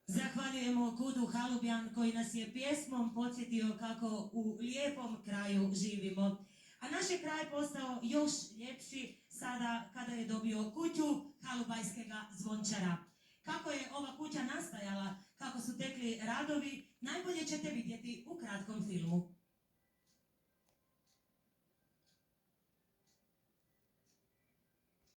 Zahvaljujemo KUD-u Halubjan koji nas je pjesmom podsjetio kako u lijepom kraju živimo. A naš je kraj postao još ljepši sada kada je dobio kuću Halubajskega zvončara. Kako je ova kuća nastajala, kako su tekli radovi, najbolje ćete vidjeti u kratkom